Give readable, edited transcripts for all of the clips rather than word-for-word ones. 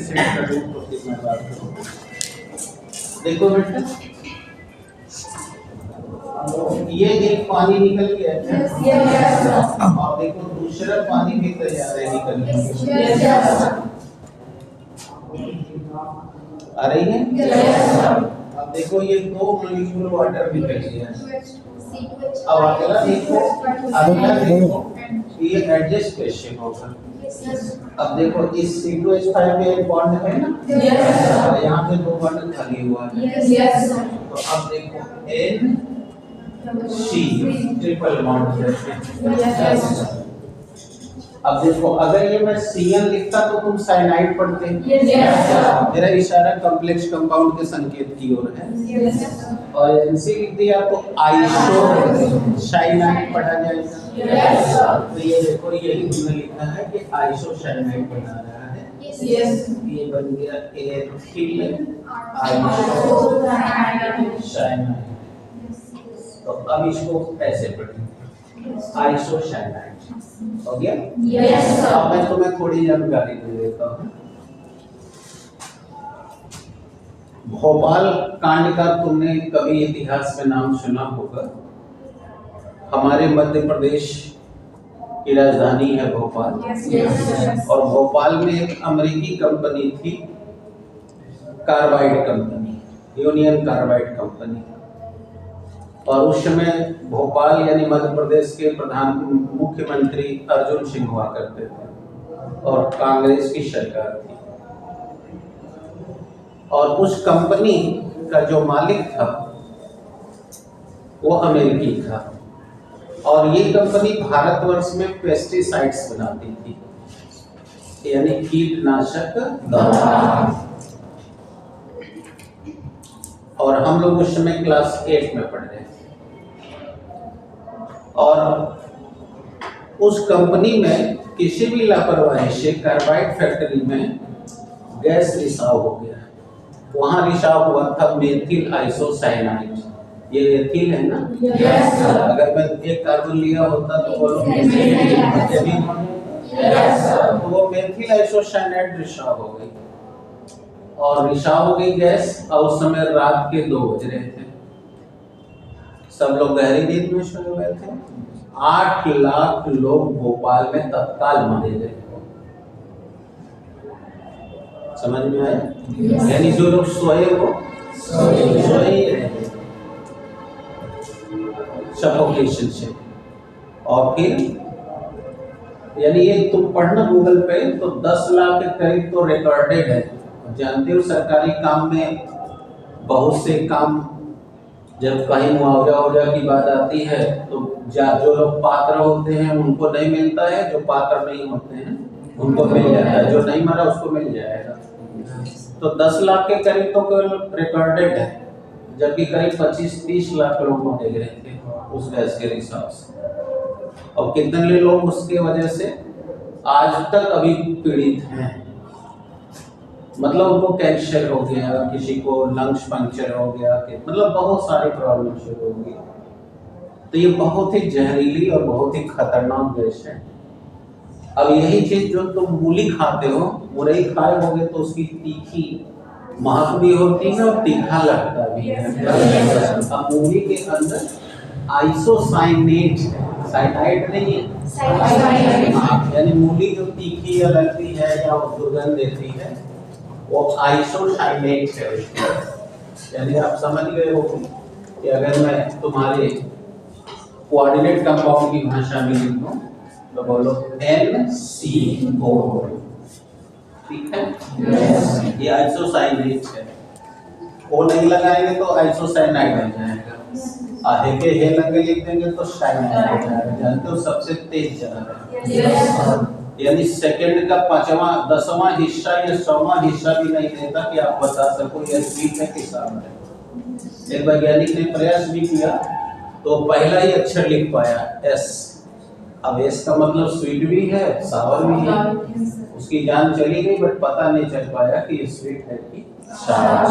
Set कर दूं तो फिर मैं बात करूँ। देखो बेटा, ये एक पानी निकल गया है और देखो दूसरा पानी भी तैयार है निकलने के लिए। आ रही है? अब देखो ये 2 मॉलिक्यूल वाटर निकल गया है। अब अगला देखो ये एडजस्ट कैसे होगा। अब देखो इस C2H5 में एक बॉन्ड है ना, यहाँ पे 2 बॉन्ड खाली हुआ है। तो अब देखो NC ट्रिपल बॉन्ड है। अब देखो अगर ये मैं Cn लिखता तो तुम साइनाइड पढ़ते। मेरा इशारा कॉम्प्लेक्स कंपाउंड के संकेत की ओर है। और NC लिख दिया तो आइसो साइनाइड पढ़ा जाएगा। तो ये देखो यही तुमने लिखा है कि आइसो साइनाइड बना रहा है। ये बन गया एथिल आइसो साइनाइड। तो अब इसको ऐसे पढ़ेंगे आइसो साइनाइड। हो गया? अब मैं तुम्हें थोड़ी जानकारी दे देता हूँ। भोपाल कांड का तुमने कभी इतिहास में नाम सुना होगा। हमारे मध्य प्रदेश की राजधानी है भोपाल। और भोपाल में एक अमेरिकी कंपनी थी, carbide company, union carbide company. और उस समय भोपाल यानी मध्य प्रदेश के मुख्यमंत्री अर्जुन सिंह हुआ करते थे और कांग्रेस की सरकार थी। और उस कंपनी का जो मालिक था वो अमेरिकी था। और ये कंपनी भारतवर्ष में पेस्टिसाइड्स बनाती थी, यानी कीटनाशक दवा। और हम लोग उस समय क्लास 8 में पढ़ रहे थे। और उस कंपनी में किसी भी लापरवाही से कार्बाइड फैक्ट्री में गैस रिसाव हो गया। वहां रिसाव हुआ था मेथिल आइसोसाइनाइड। ये एथिल है ना? अगर मैं एक कार्बन लिया होता तो बोलो तो वो मेथिल आइसोसाइनाइड रिसाव हो गई। और रिसाव हो गई गैस। और उस समय रात के 2 बज रहे थे, सब लोग गहरी नींद में सोए हुए थे। 8 लाख लोग भोपाल में तत्काल मारे गए। समझ में आया? यानी जो लोग सोए वो सोए ही रहे सफोकेशन से। और फिर यानी ये तुम पढ़ना गूगल पे तो 10 लाख के करीब तो रिकॉर्डेड है। जानते हो सरकारी काम में बहुत से काम जब कहीं मुआवजा की बात आती है तो जो लोग पात्र होते हैं उनको नहीं मिलता है, जो पात्र नहीं होते हैं उनको मिल जाता है, जो नहीं मरा उसको मिल जाएगा। तो 10 लाख के करीब तो रिकॉर्डेड है, जबकि करीब 25-30 लाख लोग मारे गए थे उस गैस के रिसाव से। और कितने लोग उसके वजह से आज तक अभी पीड़ित हैं। मतलब उनको कैंसर हो गया, किसी को लंग्स पंक्चर हो गया, मतलब बहुत सारी प्रॉब्लम शुरू हो गई। तो ये बहुत ही जहरीली और बहुत ही खतरनाक गैस है। अब यही चीज जो तुम मूली खाते हो, मुरई खाए होगे तो उसकी तीखी महक भी होती है और तीखा लगता भी है। अब मूली के अंदर आइसोसाइनेट, साइनाइड नहीं है, यानी मूली जो तीखी या लगती है या दुर्गंध देती है वो आइसोसाइनेट है। यानी आप समझ गए हो कि अगर मैं तुम्हारे कोऑर्डिनेट कंपाउंड की भाषा में लिखूं तो बोलो NCO। ठीक है? ये आइसोसाइनेट है। ओ नहीं लगाएंगे तो आइसोसाइनाइड आ जाएगा। आधे के हे लगे लिख देंगे तो साइनाइड आ जाएगा। जानते हो सबसे तेज चला है। यानी सेकंड का 5वां 10वां हिस्सा या 100वां हिस्सा भी नहीं देता कि आप बता सको ये स्वीट है कि सावर है। एक वैज्ञानिक ने प्रयास भी किया तो पहला ही अक्षर लिख पाया S। अब S का मतलब स्वीट भी है सावर भी है। उसकी जान चली गई बट पता नहीं चल पाया कि ये स्वीट है कि सावर।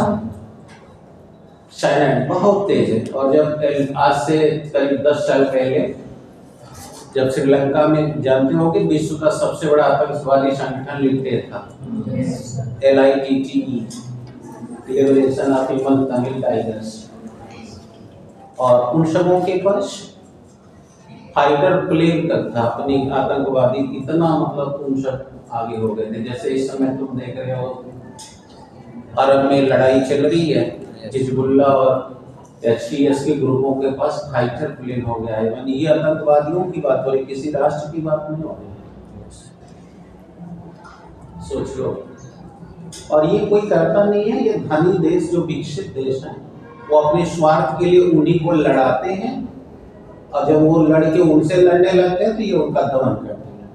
साइनाइड बहुत तेज है। और जब आज से करीब 10 साल पहले जब श्रीलंका में जानते हो कि विश्व का सबसे बड़ा आतंकवादी संगठन लिबरेट था, LITTE, liberation of human Tamil tigers, और उन सबों के पास फाइटर प्लेन तक था। अपनी आतंकवादी इतना मतलब उन सब आगे हो गए थे। जैसे इस समय तुम देख रहे हो अरब में लड़ाई चल रही है, हिजबुल्ला और HTS के ग्रुपों के पास फाइटर प्लेन हो गया है। यानी ये आतंकवादियों की बात हो रही, किसी राष्ट्र की बात नहीं हो रही। सोचो, और ये कोई करता नहीं है। ये धनी देश जो विकसित देश है वो अपने स्वार्थ के लिए उन्हीं को लड़ाते हैं, और जब वो लड़के उनसे लड़ने लगते हैं तो ये उनका दमन करते हैं।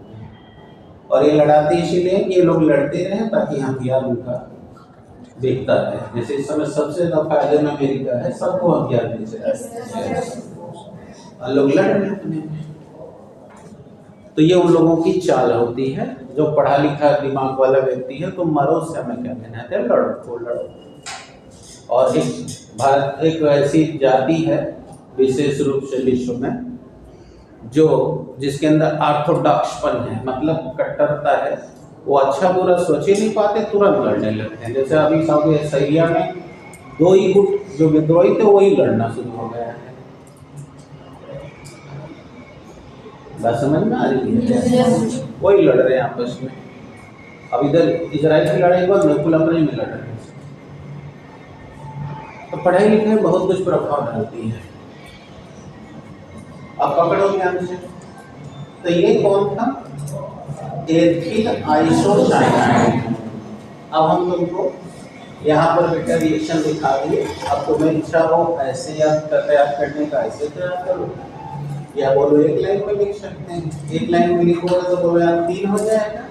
और ये लड़ाते इसीलिए कि ये लोग लड़ते रहे ताकि हथियार उनका देखता है। जैसे इस समय सबसे ज्यादा फायदे में अमेरिका है, सबको हथियार बेच रहा है, लोग लड़ रहे हैं। तो ये उन लोगों की चाल होती है। जो पढ़ा लिखा दिमाग वाला व्यक्ति है तो मरो से हमें क्या कहना है, लड़ो तो लड़ो। और भारत एक ऐसी जाति है विशेष रूप से विश्व में जो जिसके अंदर ऑर्थोडॉक्सपन है, मतलब कट्टरता है। वो अच्छा बुरा सोच ही नहीं पाते, तुरंत लड़ने लगते हैं। जैसे अभी सऊदी सीरिया में 2 ही गुट जो विद्रोही थे वही लड़ना शुरू हो गया है। बात समझ में आ रही है? वही लड़ रहे हैं आपस में। अब इधर इजराइल की लड़ाई के बाद बिल्कुल अपने में लड़ रहे हैं। तो पढ़ाई लिखाई बहुत कुछ प्रभाव डालती है। अब पकड़ो ध्यान से। तो ये कौन था? Ethyl isocyanide. अब हम तुमको यहाँ पर बेटा रिएक्शन दिखा दिए। अब तुम्हें इच्छा हो ऐसे याद तैयार करने का, ऐसे तैयार करो, या बोलो एक लाइन में लिख सकते हैं। एक लाइन में लिखोगे तो बोलो यार 3 हो जाएगा,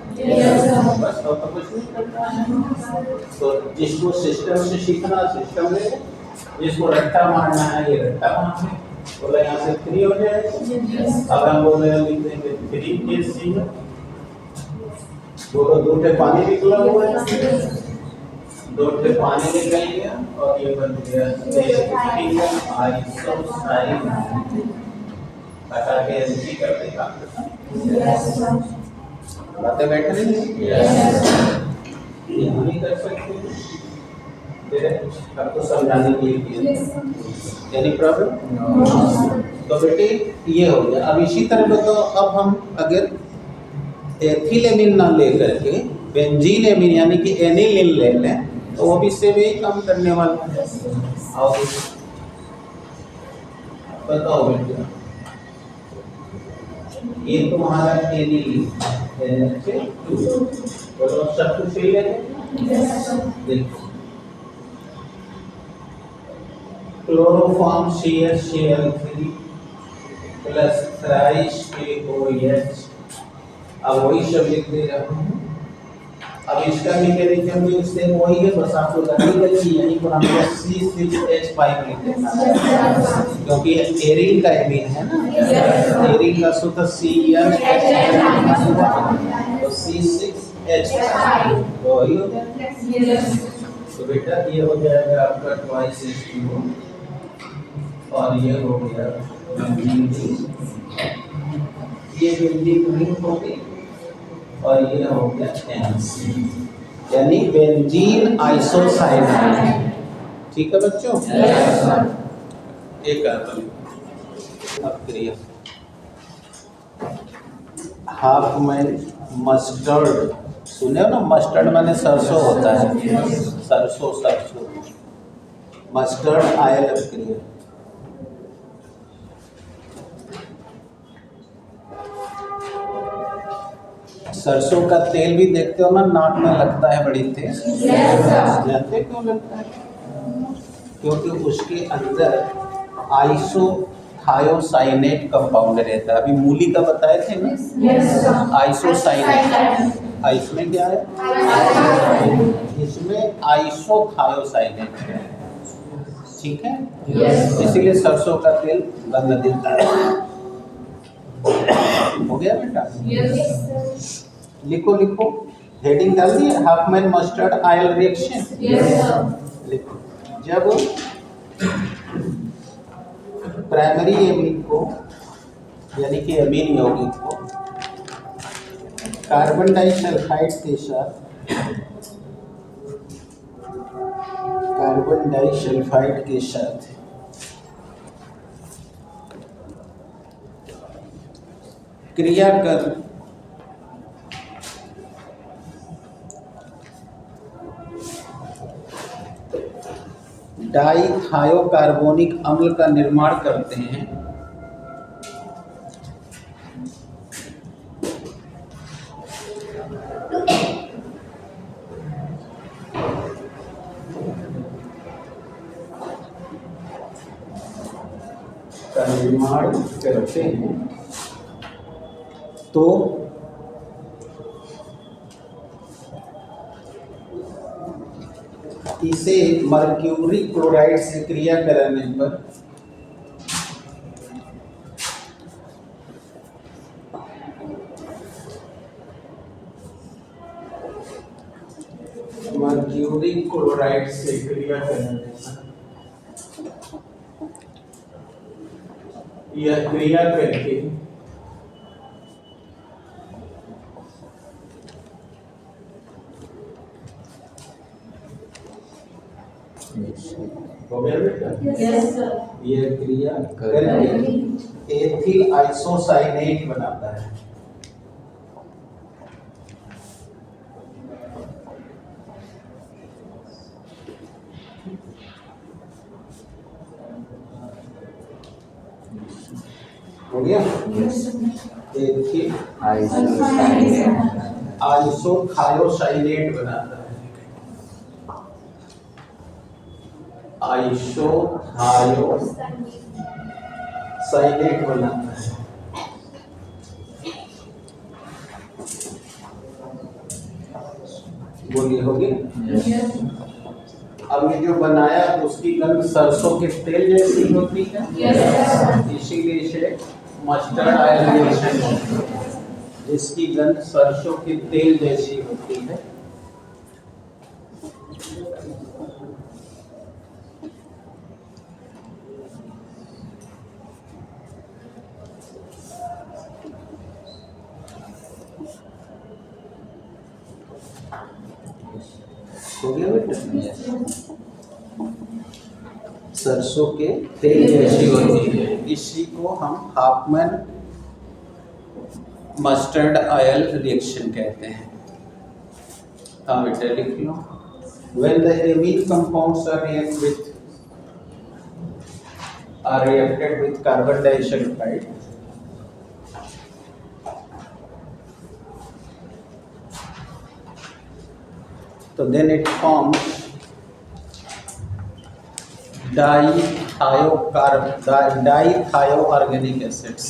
बस। और तो कुछ नहीं करना है। तो जिसको सिस्टम से सीखना सिस्टम ले, जिसको रट्टा मारना है ये रट्टा मार ले। बोला यहाँ से 3 हो जाएगा। अब हम बोल रहे हैं लिख देंगे 3 बोलो 2 ठे पानी निकला हुआ है, 2 ठे पानी निकल गया और ये बन गया आइसोसाइनाइड। हटा के एनसी कर देगा। बातें बैठ रही हैं? ये हम नहीं कर सकते, आपको समझाने के लिए। Any problem? तो बेटे ये हो गया। अब इसी तरह तो अब हम अगर एथिलेमिन ना लेकर के बेंजीन एमिन यानी कि एनिलीन ले लें तो वो भी इससे भी काम करने वाला है। और बताओ बेटा, ये तुम्हारा एनिलीन बोलो सब कुछ सही है। देखो chloroform CH3 plus thrice KOH। अब वही सब लिख दे रहा हूँ। अब इसका मैकेनिज्म भी सेम वही है, बस आपको जानने के लिए यहीं पर हमको C6H5 लिख देना है, क्योंकि एरिन का एमीन है ना। एरिन का सूत्र CN तो C6H5 तो वही हो गया। तो बेटा ये हो जाएगा आपका ट्वाइस H2O और ये हो गया ये बेंजीन रिंग हो गई और ये हो गया MC यानी बेंजीन आइसोसाइनाइड। ठीक है बच्चों? एक अब क्रिया हाफ में मस्टर्ड सुने हो ना? मस्टर्ड माने सरसों होता है, सरसों सरसों। मस्टर्ड आयल क्रिया सरसों का तेल भी देखते हो ना, नाक में लगता है बड़ी तेज। जानते क्यों लगता है? क्योंकि उसके अंदर आइसोथायोसाइनेट कंपाउंड रहता है। अभी मूली का बताए थे ना, आइसोसाइनेट। इसमें क्या है? इसमें आइसोथायोसाइनेट है। ठीक है? इसीलिए सरसों का तेल गंध देता है। हो गया बेटा? लिखो लिखो, हेडिंग डाल दिए, हाफमैन मस्टर्ड आयल रिएक्शन। लिखो, जब प्राइमरी एमीन को यानी कि अमीन यौगिक को कार्बन डाइसल्फाइड के साथ क्रिया कर डाइथायोकार्बोनिक अम्ल का निर्माण करते हैं, तो इसे मर्क्यूरी क्लोराइड से क्रिया कराने पर यह क्रिया करके हो गया बेटा? Yes sir. यह क्रिया करके एथिल आइसोसाइनेट बनाता है। हो गया? एथिल आइसोथायोसाइनेट बनाता है। आइसोथायोसाइनेट बनाता है। बोलिए, हो गया? अब ये जो बनाया उसकी गंध सरसों के तेल जैसी होती है, इसीलिए इसे मस्टर्ड ऑयल रिएक्शन होती है, जिसकी गंध सरसों के तेल जैसी होती है। हो गया बेटा? सरसों के तेल जैसी होती है, इसी को हम हाफमैन मस्टर्ड ऑयल रिएक्शन कहते हैं। हाँ बेटा, लिख लो। When the amine compounds are reacted with carbon disulfide, so then it forms dithioorganic acids।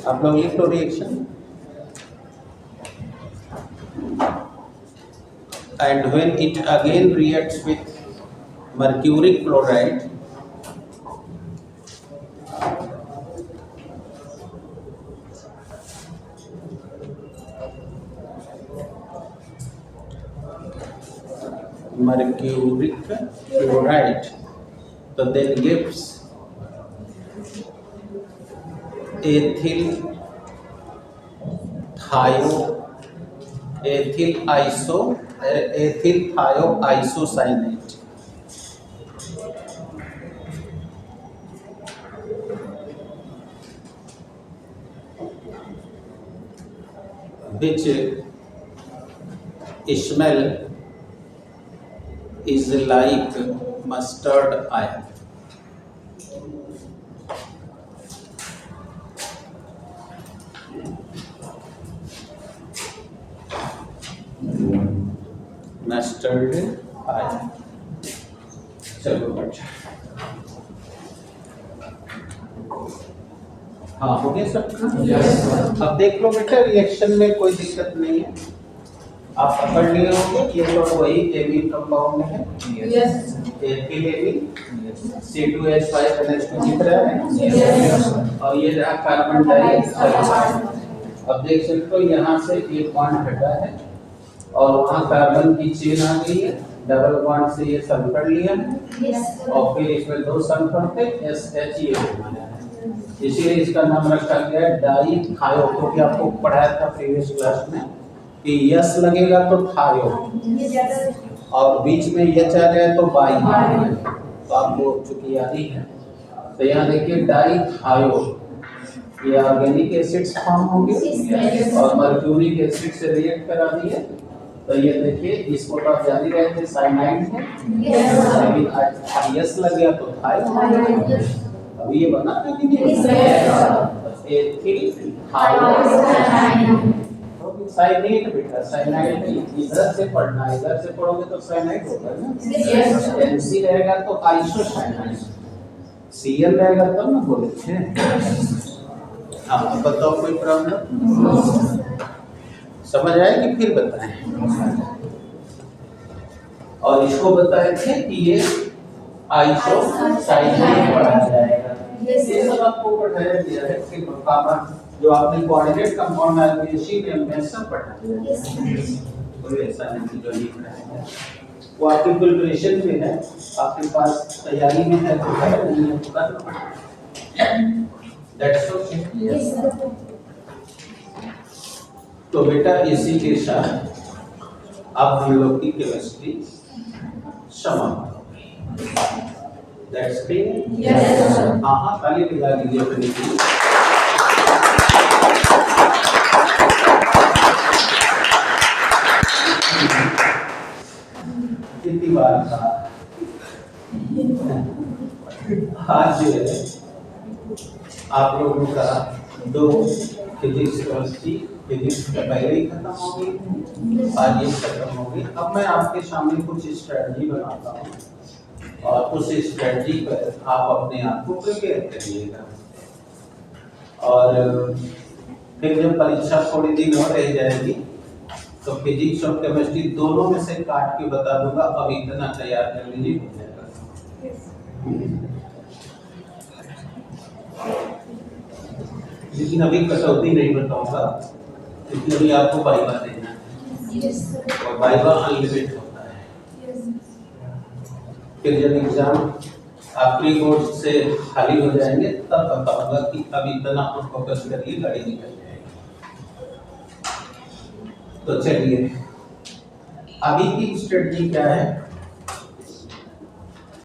आप लोग लिख लो reaction. And when it again reacts with mercuric chloride, so then gives ethyl thioisocyanate, which smell is like mustard oil। Mustard oil. चलो बच्चा, हाँ हो गया सबका? अब देख लो बेटा, रिएक्शन में कोई दिक्कत नहीं है। आप पकड़ लिए होंगे, ये तो वही एमीन कंपाउंड है, एथिल एमीन, C2H5NH2 दिख रहा है, और ये रहा कार्बन डाइऑक्साइड। अब देख सकते हो यहाँ से एक बॉन्ड हटा है और वहाँ कार्बन की चेन आ गई है, डबल बॉन्ड से ये सल्फर लिया और फिर इसमें 2 सल्फर थे SHA बनाया है, इसीलिए इसका नाम रखा गया डाई थायो। क्योंकि आपको पढ़ाया था प्रीवियस क्लास में कि यस लगेगा तो थायो और बीच में यच आ जाए तो बाई, तो आपको चूंकि याद ही है। तो यहाँ देखिए डाई थायो, ये ऑर्गेनिक एसिड्स फॉर्म होंगे और मर्क्यूरिक एसिड से रिएक्ट करा दिए। तो ये देखिए इसको तो आप जान ही रहे थे साइनाइड है, लेकिन यस लग गया तो थायो। अभी ये बना था कि नहीं? साइनाइड बेटा, साइनाइड इधर से पढ़ना, इधर से पढ़ोगे तो साइनाइड होगा ना। एनसी रहेगा तो आइसोसाइनाइड, सीएल रहेगा तब ना बोले थे। हाँ बताओ कोई प्रॉब्लम समझ आए कि फिर बताएं? और इसको बताए थे कि ये आइसोसाइनाइड पढ़ा जाएगा। ये सब आपको पढ़ाया गया है कि जो आपने कोऑर्डिनेट कंपाउंड एल्केसी में सब पढ़ा है। कोई ऐसा नहीं जो नहीं पढ़ाया, वो आपकी प्रिपरेशन में है, आपके पास तैयारी में है तो है, नहीं है तो कर। That's okay. तो बेटा इसी के साथ अब हम लोग की केमिस्ट्री समाप्त हो गई। That's clear? Yes sir. हाँ ताली बजा दीजिए अपने लिए। कितनी बार था आज जो है आप लोगों का 2 फिजिक्स केमिस्ट्री, फिजिक्स का पहले ही खत्म हो गई, आज ये खत्म हो गई। अब मैं आपके सामने कुछ स्ट्रेटजी बनाता हूँ और उस स्ट्रेटजी पर आप अपने आप को प्रिपेयर करिएगा। और फिर जब परीक्षा थोड़ी दिन और रह जाएगी तो फिजिक्स और केमिस्ट्री दोनों में से काट के बता दूंगा, अब इतना तैयार कर लीजिए हो जाएगा। लेकिन अभी कसौटी नहीं बताऊंगा, क्योंकि अभी आपको वाइवा देना है और वाइवा अनलिमिटेड होता है। फिर जब एग्जाम आप प्री बोर्ड से खाली हो जाएंगे तब बताऊंगा कि अब इतना आप फोकस करिए, गाड़ी निकल जाएगी। तो चलिए अभी की स्ट्रेटजी क्या है?